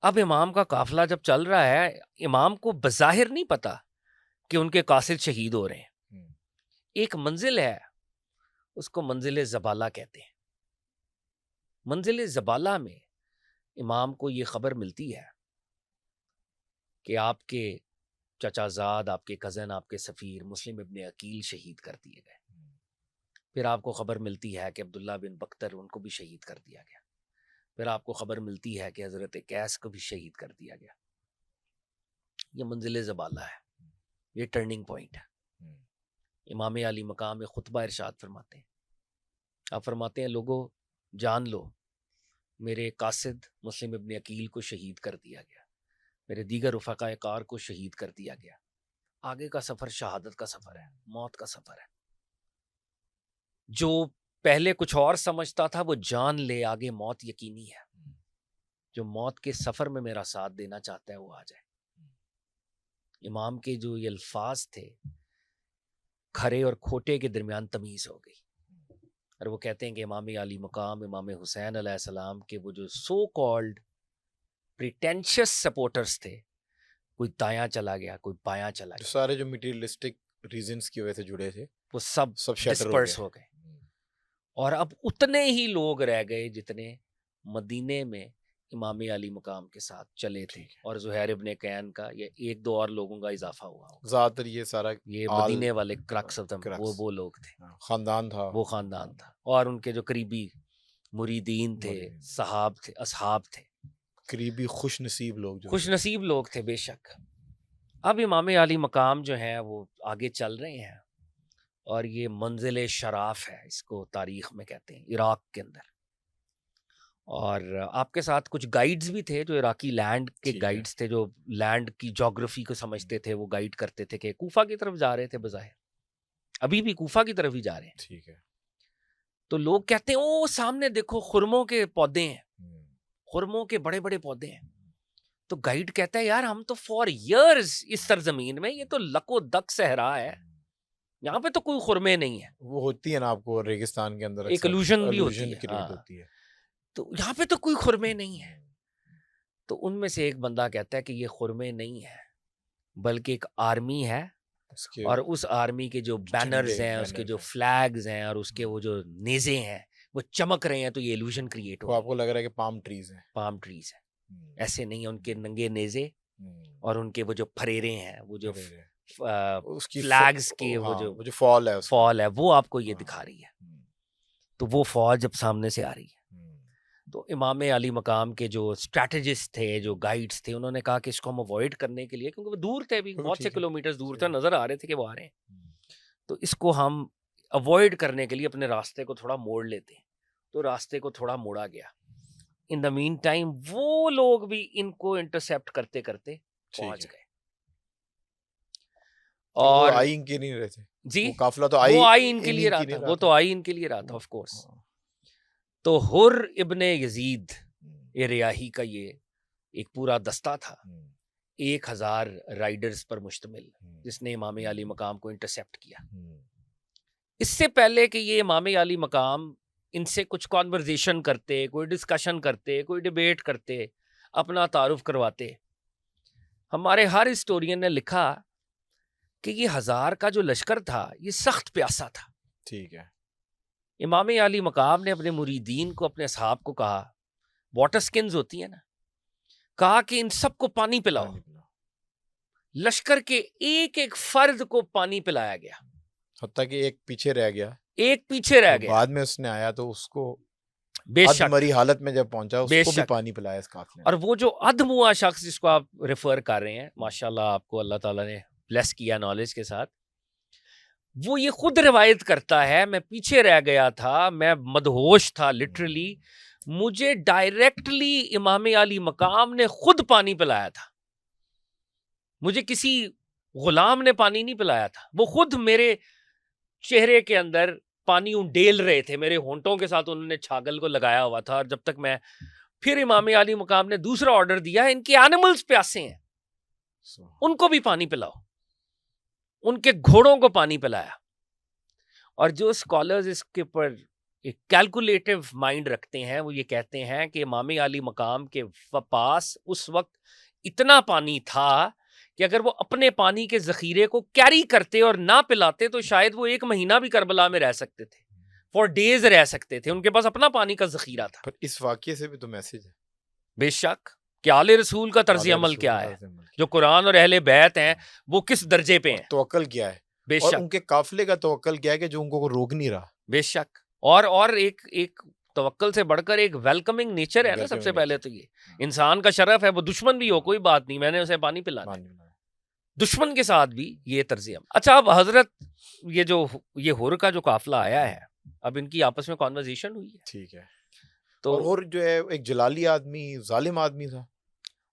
اب امام کا قافلہ جب چل رہا ہے، امام کو بظاہر نہیں پتا کہ ان کے قاصد شہید ہو رہے ہیں. ایک منزل ہے، اس کو منزل زبالہ کہتے ہیں. منزل زبالہ میں امام کو یہ خبر ملتی ہے کہ آپ کے چچا زاد، آپ کے کزن، آپ کے سفیر مسلم ابن عقیل شہید کر دیے گئے. پھر آپ کو خبر ملتی ہے کہ عبداللہ بن بختر ان کو بھی شہید کر دیا گیا. پھر آپ کو خبر ملتی ہے کہ حضرت قیس کو بھی شہید کر دیا گیا. یہ منزل زبالہ ہے، یہ ٹرننگ پوائنٹ ہے. امام علی مقام میں خطبہ ارشاد فرماتے ہیں. آپ فرماتے ہیں لوگوں جان لو میرے قاصد مسلم ابن عقیل کو شہید کر دیا گیا، میرے دیگر رفقائے کار کو شہید کر دیا گیا. آگے کا سفر شہادت کا سفر ہے، موت کا سفر ہے. جو پہلے کچھ اور سمجھتا تھا وہ جان لے آگے موت یقینی ہے. جو موت کے سفر میں میرا ساتھ دینا چاہتا ہے وہ آ جائے. امام کے جو یہ الفاظ تھے، کھرے اور کھوٹے کے درمیان تمیز ہو گئی. اور وہ کہتے ہیں کہ امام علی مقام، امام حسین علیہ السلام کے وہ جو سو کالڈ پریٹینشس سپورٹرز تھے، کوئی دایاں چلا گیا، کوئی بایاں چلا گیا، سارے جو میٹیریلسٹک ریزنز کی وجہ سے جڑے تھے وہ سب شیٹر ڈسپرس ہو گئے. اور اب اتنے ہی لوگ رہ گئے جتنے مدینے میں امام علی مقام کے ساتھ چلے تھے. اور زہیر ابن قین کا یا ایک دو اور لوگوں کا اضافہ ہوا ہوگا. زیادہ تر یہ سارا یہ مدینے والے کرکس وہ لوگ تھے، خاندان تھا، وہ خاندان تھا. اور ان کے جو قریبی مریدین تھے، صحاب تھے، اصحاب تھے، قریبی خوش نصیب لوگ، جو خوش نصیب لوگ تھے بے شک. اب امام علی مقام جو ہیں وہ آگے چل رہے ہیں، اور یہ منزل شراف ہے، اس کو تاریخ میں کہتے ہیں، عراق کے اندر. اور آپ کے ساتھ کچھ گائیڈز بھی تھے جو عراقی لینڈ کے گائیڈز تھے، جو لینڈ کی جغرافی کو سمجھتے تھے. وہ گائیڈ کرتے تھے کہ کوفہ کی طرف جا رہے تھے، بظاہر ابھی بھی کوفہ کی طرف ہی جا رہے ہیں. ٹھیک ہے. تو لوگ کہتے ہیں او سامنے دیکھو خرموں کے پودے ہیں، خرموں کے بڑے بڑے پودے ہیں. تو گائیڈ کہتا ہے یار ہم تو فار ایئرز اس سرزمین میں، یہ تو لک و دک صحرا ہے، یہاں پہ تو کوئی خرمے نہیں ہے. وہ ہوتی ہے نا آپ کو ریگستان کے اندر ایک الوژن بھی ہوتی ہے، کریٹ ہوتی ہے. تو یہاں پہ تو کوئی خرمے نہیں ہے. تو ان میں سے ایک بندہ کہتا ہے کہ یہ خرمے نہیں ہے بلکہ ایک آرمی ہے، اور اس آرمی کے جو بینرز ہیں، اس کے جو فلیگز ہیں، اور اس کے وہ جو نیزے ہیں وہ چمک رہے ہیں. تو یہ ایلوژن کریٹ ہو، آپ کو لگ رہا ہے کہ پام ٹریز ہیں. پام ٹریز ہیں. ایسے نہیں ہیں، ان کے ننگے نیزے اور ان کے وہ جو پھریرے ہیں، وہ جو فلیگز کے وہ جو فال ہے وہ آپ کو یہ دکھا رہی ہے. تو وہ فوج جب سامنے سے آ رہی ہے تو امام علی مقام کے جو اسٹریٹجسٹ تھے، جو گائیڈز تھے، انہوں نے کہا کہ اس کو ہم اوائڈ کرنے کے لیے، کیونکہ وہ دور تھے، بھی بہت سے کلومیٹرز دور تھے، نظر آ رہے تھے کہ وہ آ رہے ہیں، تو اس کو ہم اوائڈ کرنے کے لیے اپنے راستے کو تھوڑا موڑ لیتے ہیں. تو راستے کو تھوڑا موڑا گیا. ان دا مین ٹائم وہ لوگ بھی ان کو انٹرسیپٹ کرتے کرتے پہنچ گئے. اور آئی ان کے نہیں رہے تھے جی، قافلہ تو وہ آئی ان کے لیے رہا تھا، وہ تو آئی ان کے لیے رہا تھا آف کورس. تو حر ابن یزید ریاحی کا یہ ایک پورا دستہ تھا، 1000 رائڈرز پر مشتمل، جس نے امام علی مقام کو انٹرسیپٹ کیا. اس سے پہلے کہ یہ امام علی مقام ان سے کچھ کانورزیشن کرتے، کوئی ڈسکشن کرتے، کوئی ڈیبیٹ کرتے، اپنا تعارف کرواتے، ہمارے ہر ہسٹورین نے لکھا کہ یہ 1000 کا جو لشکر تھا یہ سخت پیاسا تھا. ٹھیک ہے. امام علی مقام نے اپنے مریدین کو، اپنے اصحاب کو کہا، واٹر سکنز ہوتی ہیں نا، کہا کہ ان سب کو پانی پلاؤ. لشکر کے ایک ایک فرد کو پانی پلایا گیا، حتیٰ کہ ایک پیچھے رہ گیا، ایک پیچھے رہ گیا. بعد میں اس نے آیا تو اس کو بے شک مری حالت میں جب پہنچا اس کو بھی پانی پلایا اس قافلے. اور وہ جو ادھموا شخص جس کو آپ ریفر کر رہے ہیں، ماشاءاللہ آپ کو اللہ تعالیٰ نے بلیس کیا نالج کے ساتھ، وہ یہ خود روایت کرتا ہے میں پیچھے رہ گیا تھا، میں مدہوش تھا لٹرلی، مجھے ڈائریکٹلی امام علی مقام نے خود پانی پلایا تھا، مجھے کسی غلام نے پانی نہیں پلایا تھا، وہ خود میرے چہرے کے اندر پانی ڈیل رہے تھے، میرے ہونٹوں کے ساتھ انہوں نے چھاگل کو لگایا ہوا تھا. اور جب تک میں پھر امام علی مقام نے دوسرا آرڈر دیا، ان کے اینیملز پیاسے ہیں، ان کو بھی پانی پلاؤ. ان کے گھوڑوں کو پانی پلایا. اور جو اسکالرز اس کے پر ایک کیلکولیٹو مائنڈ رکھتے ہیں. وہ یہ کہتے ہیں کہ امام علی مقام کے پاس اس وقت اتنا پانی تھا کہ اگر وہ اپنے پانی کے ذخیرے کو کیری کرتے اور نہ پلاتے تو شاید وہ 1 مہینہ بھی کربلا میں رہ سکتے تھے, فار ڈیز رہ سکتے تھے. ان کے پاس اپنا پانی کا ذخیرہ تھا. پر اس واقعے سے بھی تو میسج ہے بے شک کہ آل رسول کا طرز عمل کیا ہے, جو قرآن اور اہل بیت ہیں وہ کس درجے پہ ہیں, توکل کیا ہے, بے اور شک ان کے قافلے کا توکل کیا ہے کہ جو ان کو روک نہیں رہا. بے شک. اور ایک توکل سے بڑھ کر ایک ویلکمنگ نیچر ہے نا. سب سے پہلے تو یہ انسان کا شرف ہے, وہ دشمن بھی ہو کوئی بات نہیں, میں نے اسے پانی پلانا ہے. دشمن کے ساتھ بھی یہ طرز عمل. اچھا اب حضرت یہ حر کا جو قافلہ آیا ہے, اب ان کی آپس میں کانورزیشن ہوئی ہے. ٹھیک ہے. تو اور جو ہے ایک جلالی آدمی, ظالم آدمی تھا.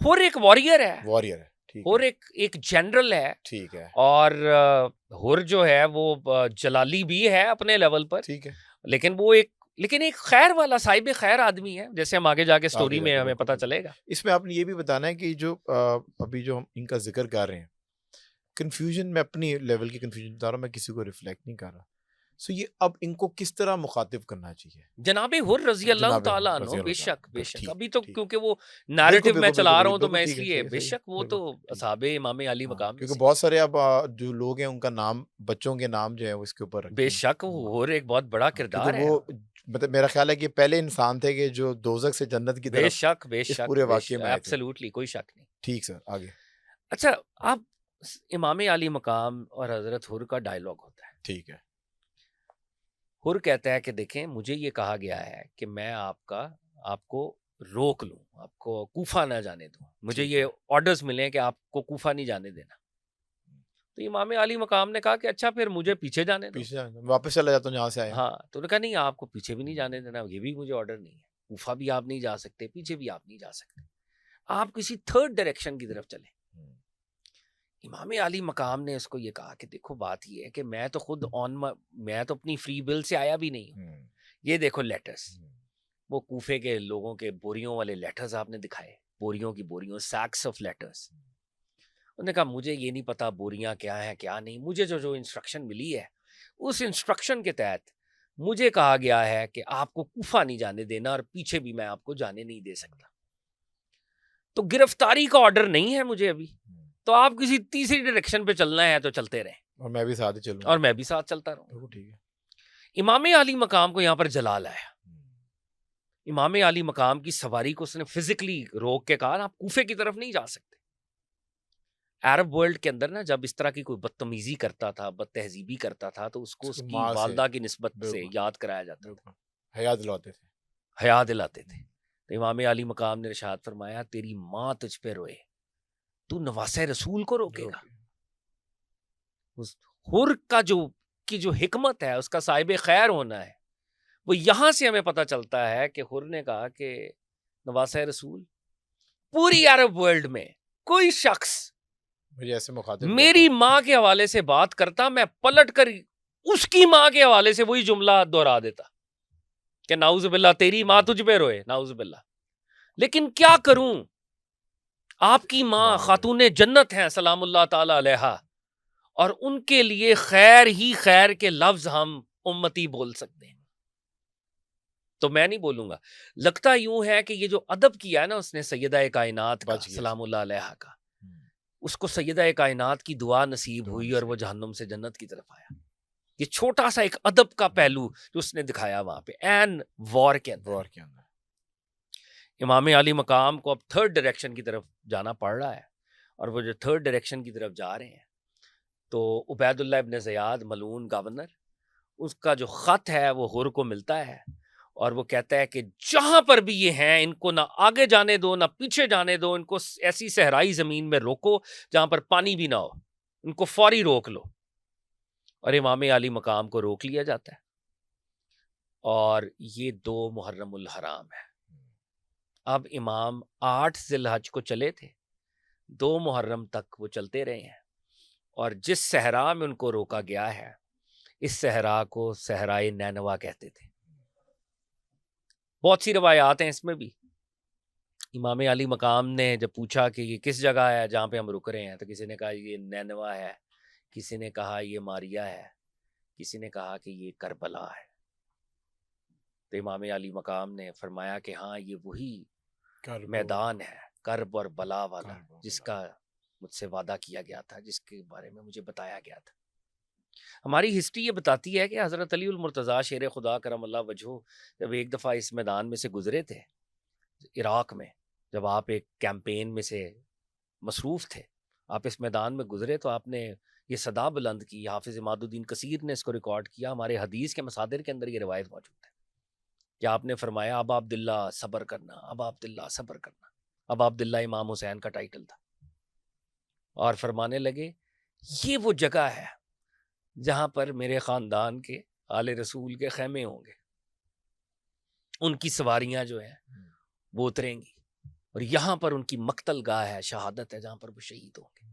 حر ایک واریئر ہے, واریئر ہے. حر ایک جنرل ہے. ٹھیک ہے. اور حر جو ہے وہ جلالی بھی ہے اپنے لیول پر. ٹھیک ہے. لیکن ایک خیر والا, صاحب خیر آدمی ہے, جیسے ہم آگے جا کے سٹوری میں ہمیں پتہ چلے گا. اس میں آپ نے یہ بھی بتانا ہے کہ جو ابھی جو ہم ان کا ذکر کر رہے ہیں, کنفیوژن, میں اپنی لیول کی کنفیوژن بتا رہا ہوں, میں کسی کو ریفلیکٹ نہیں کر رہا. سو یہ اب ان کو کس طرح مخاطب کرنا چاہیے؟ جناب حر رضی اللہ تعالیٰ عنہ. بے شک بے شک. ابھی تو کیونکہ وہ نیریٹو میں چلا رہا ہوں تو میں اس لیے, بے شک وہ تو اصحاب امام علی مقام, کیونکہ بہت سارے اب جو لوگ ہیں ان کا نام, بچوں کے نام جو ہے وہ اس کے اوپر. بے شک حر ایک بہت بڑا کردار ہے. وہ مطلب میرا خیال ہے کہ پہلے انسان تھے کہ جو دوزخ سے جنت کی طرف. بے شک بے شک. پورے واقعے میں ایبسلیوٹلی کوئی شک نہیں. ٹھیک سر, آگے. اچھا اب امام علی مقام اور حضرت حر کا ڈائلاگ ہوتا ہے. ٹھیک ہے. حر کہتا ہے کہ دیکھیں مجھے یہ کہا گیا ہے کہ میں آپ کو روک لوں, آپ کو کوفہ نہ جانے دوں, مجھے یہ آرڈرز ملے کہ آپ کو کوفہ نہیں جانے دینا. تو امام علی مقام نے کہا کہ اچھا پھر مجھے پیچھے جانے دو, واپس چلا جاتا ہوں جہاں سے آیا. ہاں, تو انہوں نے کہا نہیں آپ کو پیچھے بھی نہیں جانے دینا, یہ بھی مجھے آرڈر نہیں ہے, کوفہ بھی آپ نہیں جا سکتے, پیچھے بھی آپ نہیں جا سکتے, آپ کسی تھرڈ ڈائریکشن کی طرف چلیں. امام علی مقام نے اس کو یہ کہا کہ دیکھو بات یہ ہے کہ میں تو خود میں تو اپنی فری ول سے آیا بھی نہیں ہوں. یہ دیکھو لیٹرز, وہ کوفے کے لوگوں کے بوریوں والے لیٹرز آپ نے دکھائے, بوریوں کی بوریوں, سیکس آف لیٹرز. انہوں نے کہا مجھے یہ نہیں پتا بوریاں کیا ہیں کیا نہیں, مجھے جو انسٹرکشن ملی ہے اس انسٹرکشن کے تحت مجھے کہا گیا ہے کہ آپ کو کوفہ نہیں جانے دینا اور پیچھے بھی میں آپ کو جانے نہیں دے سکتا. تو گرفتاری کا آرڈر نہیں ہے مجھے ابھی, تو آپ کسی تیسری ڈائریکشن پہ چلنا ہے تو چلتے رہیں, اور میں بھی ساتھ چلوں, اور میں بھی ساتھ چلتا رہوں. ٹھیک ہے. امام علی مقام کو یہاں پر جلال آیا. امام علی مقام کی سواری کو اس نے فزیکلی روک کے کہا آپ کوفے کی طرف نہیں جا سکتے. عرب ورلڈ کے اندر نا جب اس طرح کی کوئی بدتمیزی کرتا تھا, بد تہذیبی کرتا تھا, تو اس کو اس کی والدہ کی نسبت سے یاد کرایا جاتا تھا, حیا دلاتے تھے. تو امام علی مقام نے ارشاد فرمایا تیری ماں تجھ پہ روئے, تو نواسہ رسول کو روکے گا. حر کا جو حکمت ہے, اس کا صاحب خیر ہونا ہے, وہ یہاں سے ہمیں پتہ چلتا ہے کہ حر نے کہا کہ نواسہ رسول پوری عرب ورلڈ میں کوئی شخص مجھے ایسے مخاطب میری ماں کے حوالے سے بات کرتا, میں پلٹ کر اس کی ماں کے حوالے سے وہی جملہ دہرا دیتا کہ نعوذ باللہ تیری ماں تجھ پہ روئے, نعوذ باللہ. لیکن کیا کروں, آپ کی ماں خاتون جنت ہیں سلام اللہ تعالی علیہا, اور ان کے لیے خیر ہی خیر کے لفظ ہم امتی بول سکتے ہیں, تو میں نہیں بولوں گا. لگتا یوں ہے کہ یہ جو ادب کیا ہے نا اس نے سیدہ کائنات کا سلام اللہ علیہا کا, اس کو سیدہ کائنات کی دعا نصیب ہوئی اور وہ جہنم سے جنت کی طرف آیا. یہ چھوٹا سا ایک ادب کا پہلو جو اس نے دکھایا وہاں پہ این وار کے اندر. امام علی مقام کو اب تھرڈ ڈائریکشن کی طرف جانا پڑ رہا ہے, اور وہ جو تھرڈ ڈائریکشن کی طرف جا رہے ہیں تو عبید اللہ ابن زیاد ملعون گورنر, اس کا جو خط ہے وہ حر کو ملتا ہے, اور وہ کہتا ہے کہ جہاں پر بھی یہ ہیں ان کو نہ آگے جانے دو نہ پیچھے جانے دو, ان کو ایسی صحرائی زمین میں روکو جہاں پر پانی بھی نہ ہو, ان کو فوری روک لو. اور امام علی مقام کو روک لیا جاتا ہے, اور یہ 2 محرم الحرام ہے. اب امام 8 ذی الحج کو چلے تھے, 2 محرم تک وہ چلتے رہے ہیں, اور جس صحرا میں ان کو روکا گیا ہے اس صحرا کو صحرائے نینوا کہتے تھے. بہت سی روایات ہیں اس میں بھی. امام علی مقام نے جب پوچھا کہ یہ کس جگہ ہے جہاں پہ ہم رک رہے ہیں, تو کسی نے کہا یہ نینوا ہے, کسی نے کہا یہ ماریا ہے, کسی نے کہا کہ یہ کربلا ہے. تو امام علی مقام نے فرمایا کہ ہاں یہ وہی کرب میدان ہے کرب اور بلا والا کرب اور جس بلا۔ کا مجھ سے وعدہ کیا گیا تھا، جس کے بارے میں مجھے بتایا گیا تھا۔ ہماری ہسٹری یہ بتاتی ہے کہ حضرت علی المرتضیٰ شیر خدا کرم اللہ وجہہ جب ایک دفعہ اس میدان میں سے گزرے تھے عراق میں، جب آپ ایک کیمپین میں سے مصروف تھے، آپ اس میدان میں گزرے تو آپ نے یہ صدا بلند کی، حافظ عماد الدین کثیر نے اس کو ریکارڈ کیا، ہمارے حدیث کے مصادر کے اندر یہ روایت موجود ہے کہ آپ نے فرمایا اب عبداللہ صبر کرنا، اب عبداللہ صبر کرنا۔ اب عبداللہ امام حسین کا ٹائٹل تھا، اور فرمانے لگے یہ وہ جگہ ہے جہاں پر میرے خاندان کے آل رسول کے خیمے ہوں گے، ان کی سواریاں جو ہیں وہ اتریں گی، اور یہاں پر ان کی مقتل گاہ ہے، شہادت ہے، جہاں پر وہ شہید ہوں گے۔